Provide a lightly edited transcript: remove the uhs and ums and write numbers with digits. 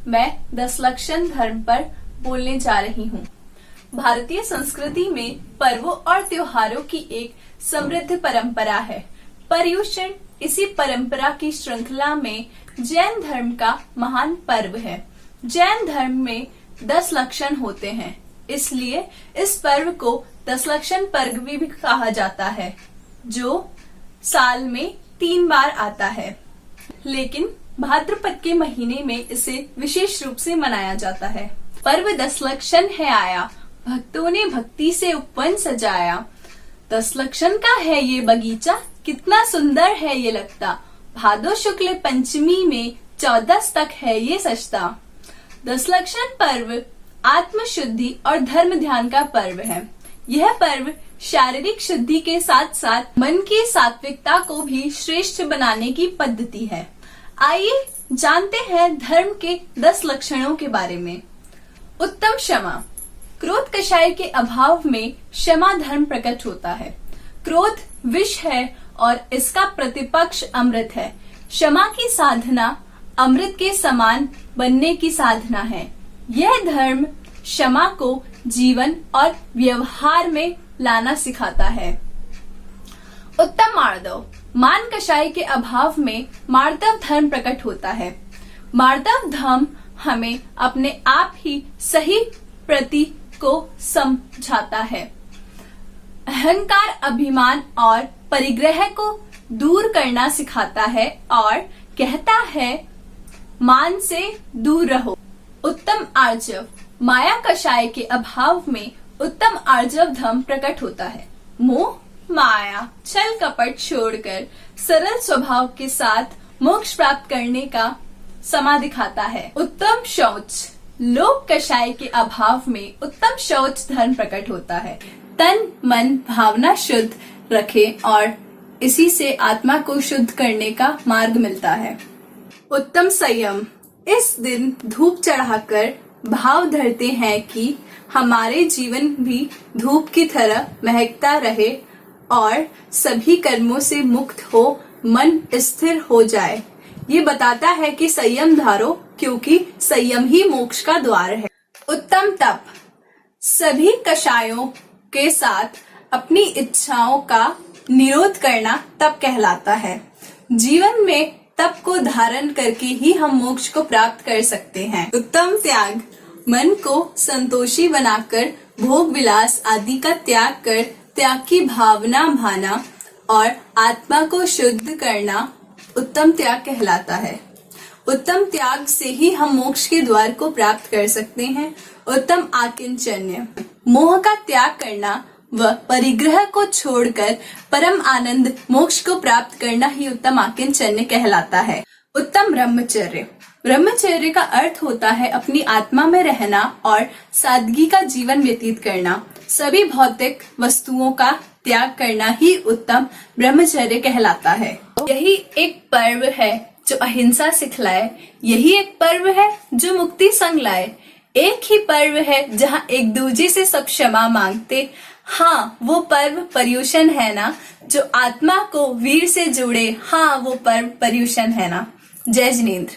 मैं दशलक्षण धर्म पर बोलने जा रही हूँ। भारतीय संस्कृति में पर्वों और त्योहारों की एक समृद्ध परंपरा है। पर्युषण इसी परंपरा की श्रृंखला में जैन धर्म का महान पर्व है। जैन धर्म में 10 लक्षण होते हैं, इसलिए इस पर्व को दशलक्षण पर्व भी कहा जाता है, जो साल में 3 बार आता है। लेकिन भाद्रपद के महीने में इसे विशेष रूप से मनाया जाता है। पर्व दशलक्षण है आया, भक्तों ने भक्ति से उपवन सजाया। 10 लक्षण का है ये बगीचा, कितना सुंदर है ये लगता। भादो शुक्ल पंचमी में 14 तक है ये सजता। दशलक्षण पर्व आत्म शुद्धि और धर्म ध्यान का पर्व है। यह पर्व शारीरिक शुद्धि के साथ साथ मन की सात्विकता को भी श्रेष्ठ बनाने की पद्धति है। आइए जानते हैं धर्म के 10 लक्षणों के बारे में। उत्तम क्षमा। क्रोध कषाय के अभाव में क्षमा धर्म प्रकट होता है। क्रोध विष है और इसका प्रतिपक्ष अमृत है। क्षमा की साधना अमृत के समान बनने की साधना है। यह धर्म क्षमा को जीवन और व्यवहार में लाना सिखाता है। उत्तम मार्दव। मान कषाय के अभाव में मार्दव धर्म प्रकट होता है। मार्दव धर्म हमें अपने आप ही सही प्रति को समझाता है। अहंकार, अभिमान और परिग्रह को दूर करना सिखाता है और कहता है मान से दूर रहो। उत्तम आर्जव। माया कषाय के अभाव में उत्तम आर्जव धर्म प्रकट होता है। मोह, माया, छल कपट छोड़कर सरल स्वभाव के साथ मोक्ष प्राप्त करने का समा दिखाता है। उत्तम शौच। लोभ कषाय के अभाव में उत्तम शौच धर्म प्रकट होता है। तन मन भावना शुद्ध रखे और इसी से आत्मा को शुद्ध करने का मार्ग मिलता है। उत्तम संयम। इस दिन धूप चढ़ाकर भाव धरते हैं कि हमारे जीवन भी धूप की तरह महकता रहे और सभी कर्मों से मुक्त हो मन स्थिर हो जाए। ये बताता है कि संयम धारो, क्योंकि संयम ही मोक्ष का द्वार है। उत्तम तप। सभी कषायों के साथ अपनी इच्छाओं का निरोध करना तप कहलाता है। जीवन में तप को धारण करके ही हम मोक्ष को प्राप्त कर सकते हैं। उत्तम त्याग। मन को संतोषी बनाकर भोग विलास आदि का त्याग कर त्याग की भावना भाना और आत्मा को शुद्ध करना उत्तम त्याग कहलाता है। उत्तम त्याग से ही हम मोक्ष के द्वार को प्राप्त कर सकते हैं। उत्तम आकिंचन्य। मोह का त्याग करना व परिग्रह को छोड़कर परम आनंद मोक्ष को प्राप्त करना ही उत्तम आकिंचन्य कहलाता है। उत्तम ब्रह्मचर्य। ब्रह्मचर्य का अर्थ होता है अपनी आत्मा में रहना और सादगी का जीवन व्यतीत करना। सभी भौतिक वस्तुओं का त्याग करना ही उत्तम ब्रह्मचर्य कहलाता है। यही एक पर्व है जो अहिंसा सिखलाए। यही एक पर्व है जो मुक्ति संग लाए। एक ही पर्व है जहाँ एक दूजे से सब क्षमा मांगते। हाँ, वो पर्व पर्युषण है ना, जो आत्मा को वीर से जोड़े। हाँ, वो पर्व पर्युषण है ना। जय जिनेंद्र।